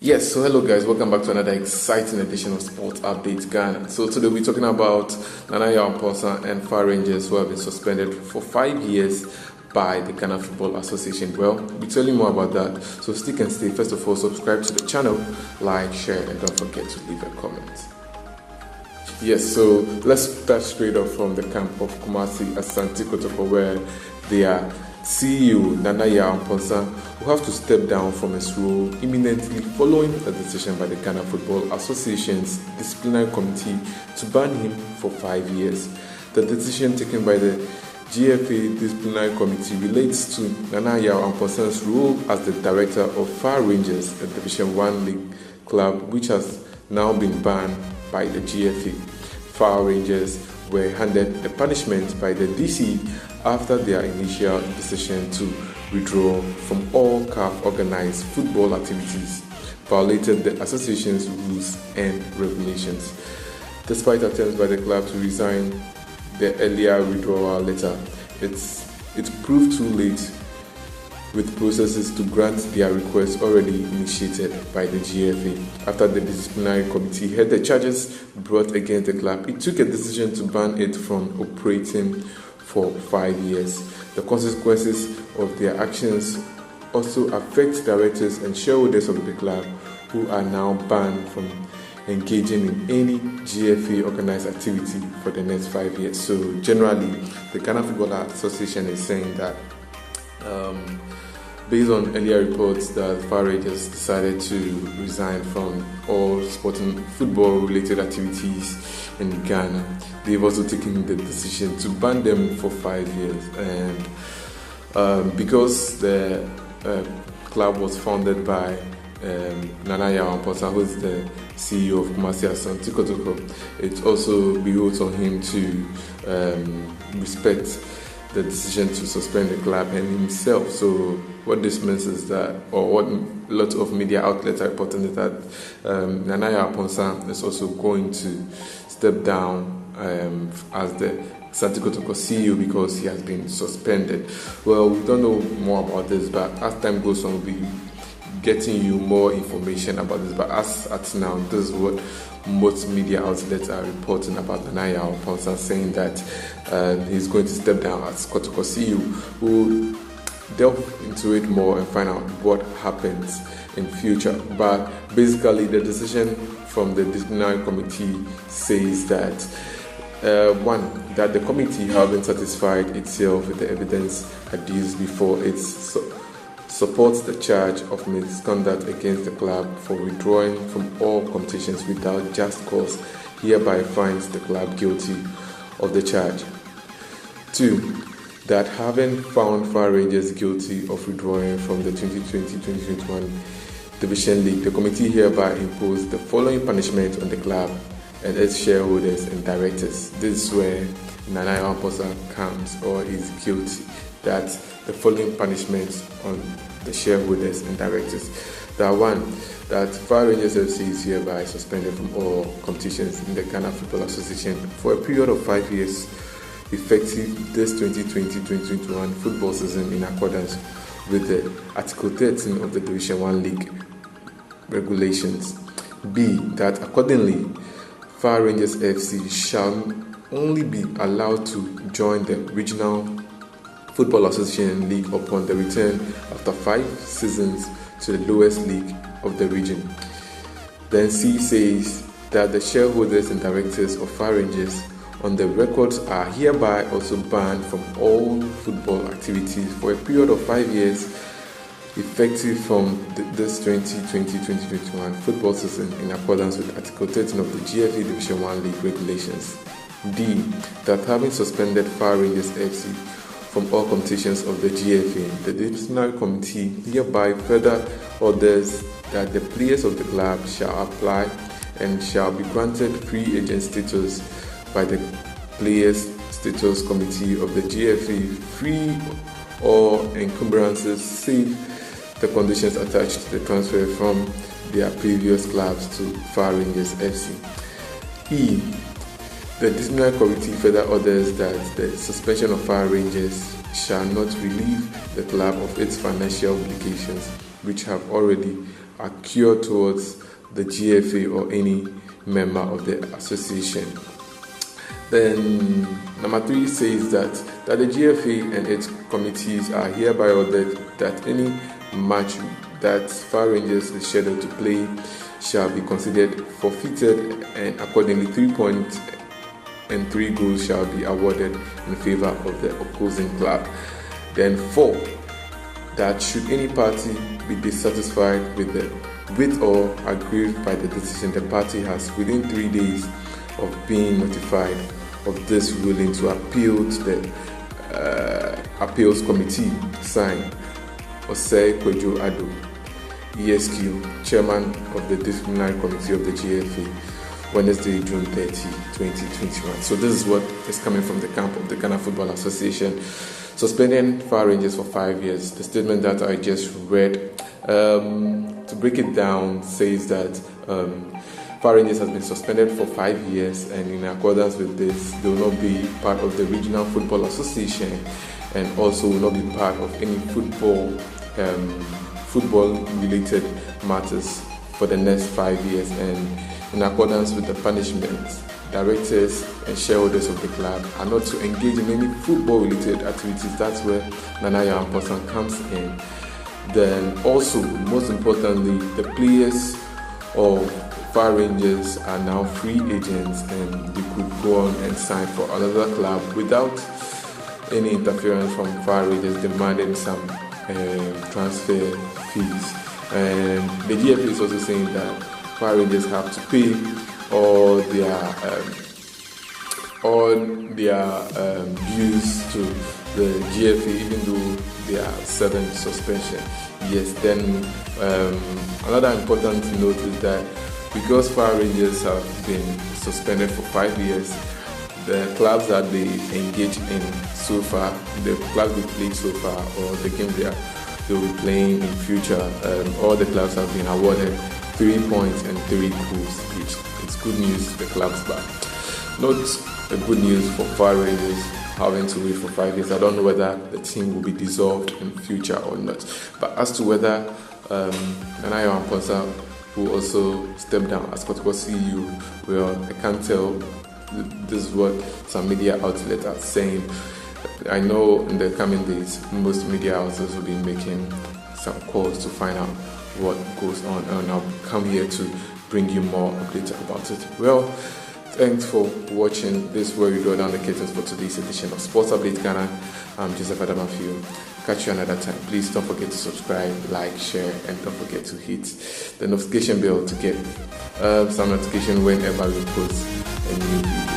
Yes, so hello guys, welcome back to another exciting edition of Sports Update Ghana. So today we're talking about Yaw Amponsah and Far Rangers who have been suspended for 5 years by the Ghana Football Association. Well, we'll tell you more about that, so stick and stay. First of all, subscribe to the channel, like, share, and don't forget to leave a comment. Yes, so let's start straight off from the camp of Kumasi Asante Kotoko, where their CEO Yaw Amponsah will have to step down from his role imminently following a decision by the Ghana Football Association's disciplinary committee to ban him for 5 years. The decision taken by the GFA Disciplinary Committee relates to Yaw Amponsah's role as the director of Far Rangers, a Division 1 league club which has now been banned by the GFA. Far Rangers were handed the punishment by the DC after their initial decision to withdraw from all CAF organized football activities, violated the association's rules and regulations. Despite attempts by the club to resign the earlier withdrawal letter, it proved too late, with processes to grant their request already initiated by the GFA. After the disciplinary committee heard the charges brought against the club, it took a decision to ban it from operating for 5 years. The consequences of their actions also affect directors and shareholders of the club, who are now banned from engaging in any GFA organized activity for the next 5 years. So generally, the Ghana Football Association is saying that based on earlier reports that Far Rangers decided to resign from all sporting football-related activities in Ghana, they've also taken the decision to ban them for 5 years. And because the club was founded by Yaw Amponsah, who is the CEO of Kumasi Asante Kotoko, it also behoves on him to respect the decision to suspend the club and himself. So what this means is that, or what a lot of media outlets are reporting, is that Yaw Amponsah is also going to step down as the Asante Kotoko CEO because he has been suspended. Well, we don't know more about this, but as time goes on, we'll be getting you more information about this. But as at now, this is what most media outlets are reporting about Yaw Amponsah, saying that he's going to step down as Kotoko CEO. We'll delve into it more and find out what happens in future. But basically, the decision from the disciplinary committee says that that the committee, having satisfied itself with the evidence adduced before it, supports the charge of misconduct against the club for withdrawing from all competitions without just cause, hereby finds the club guilty of the charge. 2. That having found Far Rangers guilty of withdrawing from the 2020-2021 Division League, the committee hereby imposed the following punishment on the club and its shareholders and directors. This is where Yaw Amponsah comes, or is guilty, that the following punishments on the shareholders and directors. That 1, that Far Rangers FC is hereby suspended from all competitions in the Ghana Football Association for a period of 5 years, effective this 2020-2021 football season, in accordance with the Article 13 of the Division 1 League regulations. B, that accordingly, Far Rangers FC shall only be allowed to join the Regional Football Association League upon the return after 5 seasons to the lowest league of the region. Then C says that the shareholders and directors of Far Rangers on the records are hereby also banned from all football activities for a period of 5 years, effective from this 2020-2021 football season, in accordance with Article 13 of the GFA Division 1 League regulations. D, that having suspended Far Rangers FC from all competitions of the GFA, the disciplinary committee hereby further orders that the players of the club shall apply and shall be granted free agent status by the Players Status Committee of the GFA, free all encumbrances save the conditions attached to the transfer from their previous clubs to Far Rangers FC. E, the disciplinary committee further orders that the suspension of Far Rangers shall not relieve the club of its financial obligations, which have already accrue towards the GFA or any member of the association. Then number 3 says that the GFA and its committees are hereby ordered that any match that Fire Rangers is scheduled to play shall be considered forfeited, and accordingly 3 points and 3 goals shall be awarded in favor of the opposing club. Then 4, that should any party be dissatisfied with or aggrieved by the decision, the party has within 3 days of being notified of this ruling to appeal to the appeals committee. Signed, Osei Kwejo Ado, ESQ, chairman of the disciplinary committee of the GFA, Wednesday, June 30, 2021. So this is what is coming from the camp of the Ghana Football Association, suspending Fire Rangers for 5 years. The statement that I just read, to break it down, says that Fire Rangers has been suspended for 5 years, and in accordance with this, they will not be part of the Regional Football Association, and also will not be part of any football-related matters for the next 5 years. And in accordance with the punishment, directors and shareholders of the club are not to engage in any football-related activities. That's where Yaw Amponsah comes in. Then also, most importantly, the players of Fire Rangers are now free agents, and they could go on and sign for another club without any interference from Fire Rangers demanding some transfer fees. And the GFA is also saying that Fire Rangers have to pay all their dues to the GFA, even though they are serving suspension. Yes. Then another important note is that because Fire Rangers have been suspended for 5 years, the clubs that they engage in so far, the clubs they played so far, or the game they will be playing in future, all the clubs have been awarded 3 points and 3 goals each. It's good news to the clubs, but not a good news for Fire Rangers having to wait for 5 years. I don't know whether the team will be dissolved in future or not. But as to whether Yaw Amponsah will also step down as Kotoko CEO, well, I can't tell. This is what some media outlets are saying. I know in the coming days, most media outlets will be making some calls to find out what goes on, and I'll come here to bring you more updates about it. Well, thanks for watching. This is where we go down the curtains for today's edition of Sports Update Ghana. I'm Joseph Adamafio. Catch you another time. Please don't forget to subscribe, like, share, and don't forget to hit the notification bell to get some notification whenever we post a new video.